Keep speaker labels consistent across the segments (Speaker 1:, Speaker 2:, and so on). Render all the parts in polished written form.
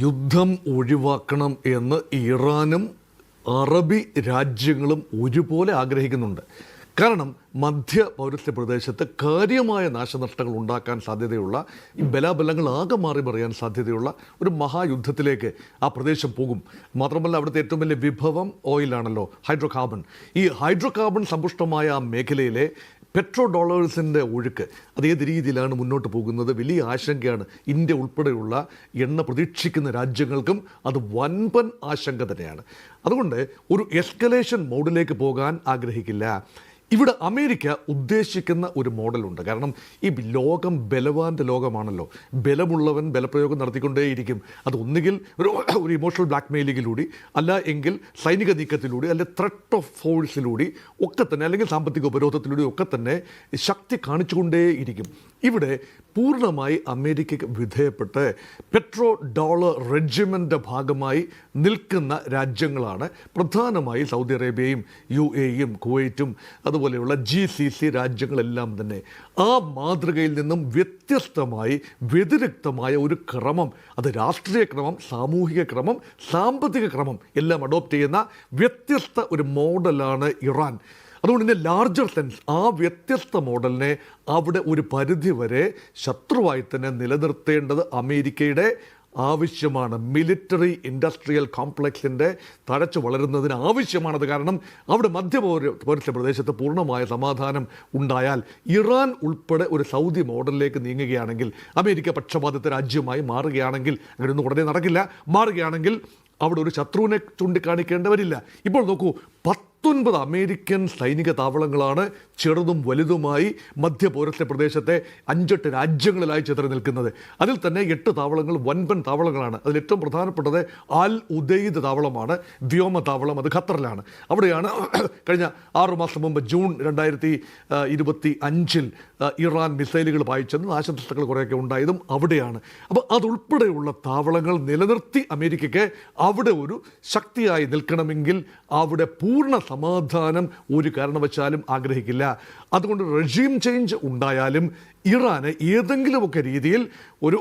Speaker 1: യുദ്ധം ഒഴിവാക്കണം എന്ന് ഇറാനും അറബി രാജ്യങ്ങളും ഒരുപോലെ ആഗ്രഹിക്കുന്നുണ്ട്. കാരണം മധ്യ പൗരസ്ത്യ പ്രദേശത്ത് കാര്യമായ നാശനഷ്ടങ്ങൾ ഉണ്ടാക്കാൻ സാധ്യതയുള്ള ഈ ബലാബലങ്ങൾ ആകെ മാറി മറിയാൻ സാധ്യതയുള്ള ഒരു മഹായുദ്ധത്തിലേക്ക് ആ പ്രദേശം പോകും. മാത്രമല്ല അവിടുത്തെ ഏറ്റവും വലിയ വിഭവം ഓയിലാണല്ലോ, ഹൈഡ്രോ കാർബൺ. ഈ ഹൈഡ്രോ കാർബൺ സമ്പുഷ്ടമായ ആ മേഖലയിലെ പെട്രോ ഡോളേഴ്സിൻ്റെ ഒഴുക്ക് അത് ഏത് രീതിയിലാണ് മുന്നോട്ട് പോകുന്നത് വലിയ ആശങ്കയാണ്. ഇന്ത്യ ഉൾപ്പെടെയുള്ള എണ്ണ പ്രതീക്ഷിക്കുന്ന രാജ്യങ്ങൾക്കും അത് വൻപൻ ആശങ്ക തന്നെയാണ്. അതുകൊണ്ട് ഒരു എസ്കലേഷൻ മോഡിലേക്ക് പോകാൻ ആഗ്രഹിക്കില്ല. ഇവിടെ അമേരിക്ക ഉദ്ദേശിക്കുന്ന ഒരു മോഡലുണ്ട്. കാരണം ഈ ലോകം ബലവാൻ്റെ ലോകമാണല്ലോ. ബലമുള്ളവൻ ബലപ്രയോഗം നടത്തിക്കൊണ്ടേയിരിക്കും. അത് ഒന്നുകിൽ ഒരു ഇമോഷണൽ ബ്ലാക്ക് മെയിലിങ്ങിലൂടെ, അല്ല എങ്കിൽ സൈനിക നീക്കത്തിലൂടെ, അല്ലെ ത്രെട്ട് ഓഫ് ഫോഴ്സിലൂടെ ഒക്കെ തന്നെ, അല്ലെങ്കിൽ സാമ്പത്തിക ഉപരോധത്തിലൂടെ ഒക്കെ തന്നെ ശക്തി കാണിച്ചുകൊണ്ടേയിരിക്കും. ഇവിടെ പൂർണ്ണമായി അമേരിക്കയ്ക്ക് വിധേയപ്പെട്ട് പെട്രോ ഡോളർ റെജിമെൻ്റെ ഭാഗമായി നിൽക്കുന്ന രാജ്യങ്ങളാണ് പ്രധാനമായി സൗദി അറേബ്യയും UAEയും കുവൈറ്റും അതുപോലെയുള്ള GCC രാജ്യങ്ങളെല്ലാം തന്നെ. ആ മാതൃകയിൽ നിന്നും വ്യത്യസ്തമായി വ്യതിരിക്തമായ ഒരു ക്രമം, അത് രാഷ്ട്രീയ ക്രമം, സാമൂഹിക ക്രമം, സാമ്പത്തിക ക്രമം എല്ലാം അഡോപ്റ്റ് ചെയ്യുന്ന വ്യത്യസ്ത ഒരു മോഡലാണ് ഇറാൻ. അതുകൊണ്ട് തന്നെ ലാർജർ സെൻസ് ആ വ്യത്യസ്ത മോഡലിനെ അവിടെ ഒരു പരിധി വരെ ശത്രുവായി തന്നെ നിലനിർത്തേണ്ടത് അമേരിക്കയുടെ ആവശ്യമാണ്. മിലിറ്ററി ഇൻഡസ്ട്രിയൽ കോംപ്ലക്സിൻ്റെ തഴച്ചു വളരുന്നതിന് ആവശ്യമാണത്. കാരണം അവിടെ മധ്യപൗരസ്ത്യ പ്രദേശത്ത് പൂർണ്ണമായ സമാധാനം ഉണ്ടായാൽ ഇറാൻ ഉൾപ്പെടെ ഒരു സൗദി മോഡലിലേക്ക് നീങ്ങുകയാണെങ്കിൽ, അമേരിക്ക പക്ഷപാതിത്വ രാജ്യമായി മാറുകയാണെങ്കിൽ, അങ്ങനെയൊന്നും ഉടനെ നടക്കില്ല, മാറുകയാണെങ്കിൽ അവിടെ ഒരു ശത്രുവിനെ ചൂണ്ടിക്കാണിക്കേണ്ടവരില്ല. ഇപ്പോൾ നോക്കൂ, 19 അമേരിക്കൻ സൈനിക താവളങ്ങളാണ് ചെറുതും വലുതുമായി മധ്യപൗരസ്ത്യ പ്രദേശത്തെ 5-8 രാജ്യങ്ങളിലായി ചിതറി നിൽക്കുന്നത്. അതിൽ തന്നെ 8 താവളങ്ങൾ വൻപൻ താവളങ്ങളാണ്. അതിൽ ഏറ്റവും പ്രധാനപ്പെട്ടത് അൽ ഉദൈദ് താവളമാണ്, വ്യോമ താവളം. അത് ഖത്തറിലാണ്. അവിടെയാണ് കഴിഞ്ഞ 6 മാസം മുമ്പ് ജൂൺ 2025 ഇറാൻ മിസൈലുകൾ പായിച്ചെന്ന് നാശനഷ്ടങ്ങൾ കുറേയൊക്കെ ഉണ്ടായതും അവിടെയാണ്. അപ്പോൾ അതുൾപ്പെടെയുള്ള താവളങ്ങൾ നിലനിർത്തി അമേരിക്കയ്ക്ക് അവിടെ ഒരു ശക്തിയായി നിൽക്കണമെങ്കിൽ അവിടെ പൂർണ്ണ സമാധാനം ഒരു കാരണവശാലും ആഗ്രഹിക്കില്ല. അതുകൊണ്ട് റെജീം ചേഞ്ച് ഉണ്ടായാലും ഇറാന് ഏതെങ്കിലുമൊക്കെ രീതിയിൽ ഒരു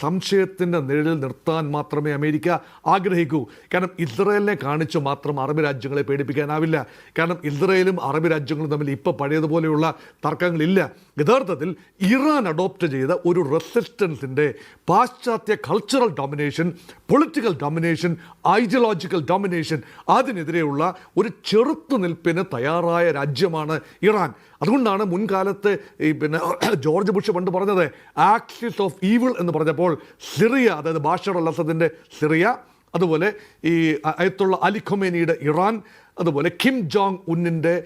Speaker 1: സംശയത്തിൻ്റെ നിഴലിൽ നിർത്താൻ മാത്രമേ അമേരിക്ക ആഗ്രഹിക്കൂ. കാരണം ഇസ്രയേലിനെ കാണിച്ചു മാത്രം അറബ് രാജ്യങ്ങളെ പേടിപ്പിക്കാനാവില്ല. കാരണം ഇസ്രയേലും അറബ് രാജ്യങ്ങളും തമ്മിൽ ഇപ്പോൾ പഴയതുപോലെയുള്ള തർക്കങ്ങളില്ല. യഥാർത്ഥത്തിൽ ഇറാൻ അഡോപ്റ്റ് ചെയ്ത ഒരു റെസിസ്റ്റൻസിൻ്റെ പാശ്ചാത്യ cultural domination, political domination, ideological domination, അതിനെതിരെയുള്ള ഒരു ചെറുത്തുനിൽപ്പിന് തയ്യാറായ രാജ്യമാണ് ഇറാൻ. അതുകൊണ്ടാണ് മുൻകാലത്ത് ജോർജ് ബുഷ് പണ്ട് പറഞ്ഞത് ആക്സിസ് ഓഫ് ഈവിൾ എന്ന് പറഞ്ഞപ്പോൾ സിറിയ, അതായത് ബാഷർ അൽ അസദിൻ്റെ സിറിയ, അതുപോലെ ഈ അയത്തുള്ള അലി ഖൊമേനിയുടെ ഇറാൻ, അതുപോലെ കിം ജോങ് ഉന്നിൻ്റെ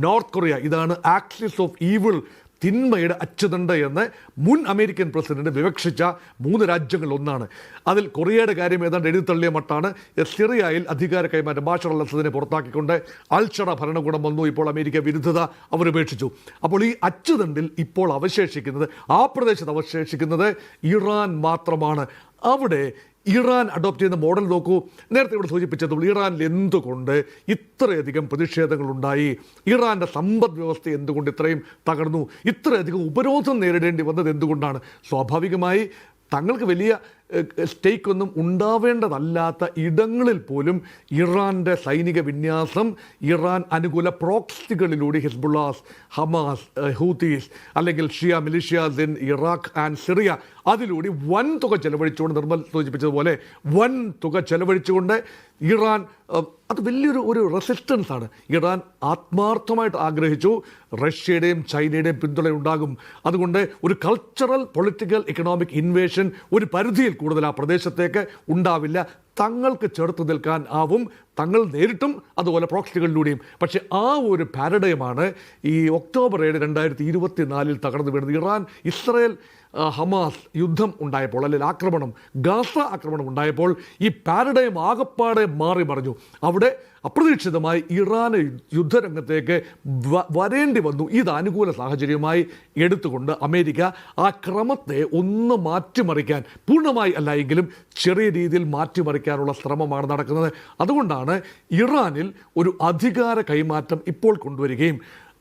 Speaker 1: നോർത്ത് കൊറിയ, ഇതാണ് ആക്സിസ് ഓഫ് ഈവിൾ, തിന്മയുടെ അച്ചുതണ്ട് എന്ന് മുൻ അമേരിക്കൻ പ്രസിഡന്റ് വിവക്ഷിച്ച 3 രാജ്യങ്ങൾ ഒന്നാണ്. അതിൽ കൊറിയയുടെ കാര്യം ഏതാണ്ട് എഴുതിത്തള്ളിയ മട്ടാണ്. സിറിയയിൽ അധികാര കൈമാറ്റം, ബാഷർ അൽ അസദിനെ പുറത്താക്കിക്കൊണ്ട് അൽഷറ ഭരണകൂടം വന്നു. ഇപ്പോൾ അമേരിക്ക വിരുദ്ധത അവരുപേക്ഷിച്ചു. അപ്പോൾ ഈ അച്ചുതണ്ടിൽ ഇപ്പോൾ അവശേഷിക്കുന്നത്, ആ പ്രദേശത്ത് അവശേഷിക്കുന്നത് ഇറാൻ മാത്രമാണ്. അവിടെ ഇറാൻ അഡോപ്റ്റ് ചെയ്യുന്ന മോഡൽ നോക്കൂ. നേരത്തെ ഇവിടെ സൂചിപ്പിച്ചതുപോലെ ഇറാനിൽ എന്തുകൊണ്ട് ഇത്രയധികം പ്രതിഷേധങ്ങളുണ്ടായി, ഇറാൻ്റെ സമ്പദ് വ്യവസ്ഥ എന്തുകൊണ്ട് ഇത്രയും തകർന്നു, ഇത്രയധികം ഉപരോധം നേരിടേണ്ടി വന്നത് എന്തുകൊണ്ടാണ്? സ്വാഭാവികമായി തങ്ങൾക്ക് വലിയ സ്റ്റേക്കൊന്നും ഉണ്ടാവേണ്ടതല്ലാത്ത ഇടങ്ങളിൽ പോലും ഇറാൻ്റെ സൈനിക വിന്യാസം, ഇറാൻ അനുകൂല പ്രോക്സികളിലൂടെ ഹിസ്ബുള്ളാസ്, ഹമാസ്, ഹൂത്തീസ്, അല്ലെങ്കിൽ ഷിയ മിലിഷ്യാസ് ഇൻ ഇറാഖ് ആൻഡ് സിറിയ, അതിലൂടെ വൻ തുക ചെലവഴിച്ചുകൊണ്ട്, നിർമ്മൽ സൂചിപ്പിച്ചതുപോലെ വൻ തുക ചെലവഴിച്ചുകൊണ്ട് ഇറാൻ, അത് വലിയൊരു റെസിസ്റ്റൻസ് ആണ്. ഇറാൻ ആത്മാർത്ഥമായിട്ട് ആഗ്രഹിച്ചു റഷ്യയുടെയും ചൈനയുടെയും പിന്തുണ ഉണ്ടാകും. അതുകൊണ്ട് ഒരു കൾച്ചറൽ, പൊളിറ്റിക്കൽ, എക്കണോമിക് ഇൻവേഷൻ ഒരു പരിധിയിൽ കൂടുതൽ ആ പ്രദേശത്തേക്ക് ഉണ്ടാവില്ല. തങ്ങൾക്ക് ചെറുത്ത് നിൽക്കാൻ ആവും, തങ്ങൾ നേരിട്ടും അതുപോലെ പ്രോക്സികളിലൂടെയും. പക്ഷേ ആ ഒരു പാരഡൈമാണ് ഈ ഒക്ടോബർ 7, 2024 തകർന്നു വീണത്. ഇറാൻ ഇസ്രയേൽ ഹമാസ് യുദ്ധം ഉണ്ടായപ്പോൾ, അല്ലെങ്കിൽ ആക്രമണം, ഗാസ ആക്രമണം ഉണ്ടായപ്പോൾ ഈ പാരഡൈം ആകപ്പാടെ മാറി മറിഞ്ഞു. അവിടെ അപ്രതീക്ഷിതമായി ഇറാന് യുദ്ധരംഗത്തേക്ക് വരേണ്ടി വന്നു. ഇത് അനുകൂല സാഹചര്യമായി എടുത്തുകൊണ്ട് അമേരിക്ക ആ ക്രമത്തെ ഒന്ന് മാറ്റിമറിക്കാൻ, പൂർണ്ണമായി അല്ല എങ്കിലും ചെറിയ രീതിയിൽ മാറ്റിമറിക്കാനുള്ള ശ്രമമാണ് നടക്കുന്നത്. അതുകൊണ്ടാണ് ഇറാനിൽ ഒരു അധികാര കൈമാറ്റം ഇപ്പോൾ കൊണ്ടുവരികയും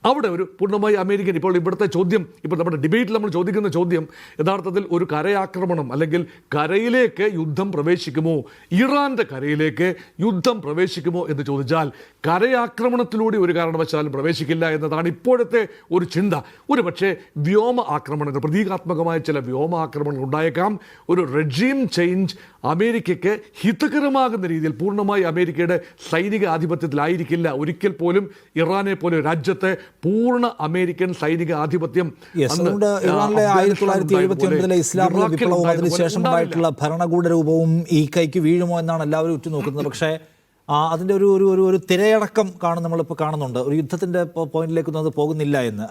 Speaker 1: അവിടെ ഒരു പൂർണ്ണമായി അമേരിക്കൻ ഇപ്പോൾ ഇവിടുത്തെ ചോദ്യം, ഇപ്പോൾ നമ്മുടെ ഡിബേറ്റിൽ നമ്മൾ ചോദിക്കുന്ന ചോദ്യം യഥാർത്ഥത്തിൽ ഒരു കരയാക്രമണം അല്ലെങ്കിൽ കരയിലേക്ക് യുദ്ധം പ്രവേശിക്കുമോ, ഇറാന്റെ കരയിലേക്ക് യുദ്ധം പ്രവേശിക്കുമോ എന്ന് ചോദിച്ചാൽ കരയാക്രമണത്തിലൂടെ ഒരു കാരണവശാലും പ്രവേശിക്കില്ല എന്നതാണ് ഇപ്പോഴത്തെ ഒരു ചിന്ത. ഒരു പക്ഷേ വ്യോമ ആക്രമണങ്ങൾ, പ്രതീകാത്മകമായ ചില വ്യോമ ആക്രമണങ്ങൾ ഉണ്ടായേക്കാം. ഒരു റെജീം ചേഞ്ച് അമേരിക്കയ്ക്ക് ഹിതകരമാകുന്ന രീതിയിൽ പൂർണ്ണമായി അമേരിക്കയുടെ സൈനിക ആധിപത്യത്തിലായിരിക്കില്ല. ഒരിക്കൽ പോലും ഇറാനെ പോലെ രാജ്യത്തെ പൂർണ്ണ അമേരിക്കൻ സൈനിക ആധിപത്യം
Speaker 2: ഇറാനിലെ 1979 ഇസ്ലാമിക വിപ്ലവവും അതിനുശേഷമുണ്ടായിട്ടുള്ള ഭരണകൂട രൂപവും ഈ കൈക്ക് വീഴുമോ എന്നാണ് എല്ലാവരും ഉറ്റുനോക്കുന്നത്. പക്ഷേ അതിൻ്റെ ഒരു തിരയടക്കം നമ്മളിപ്പോൾ കാണുന്നുണ്ട്. ഒരു യുദ്ധത്തിൻ്റെ പോയിന്റിലേക്കൊന്നും അത് പോകുന്നില്ല എന്ന്.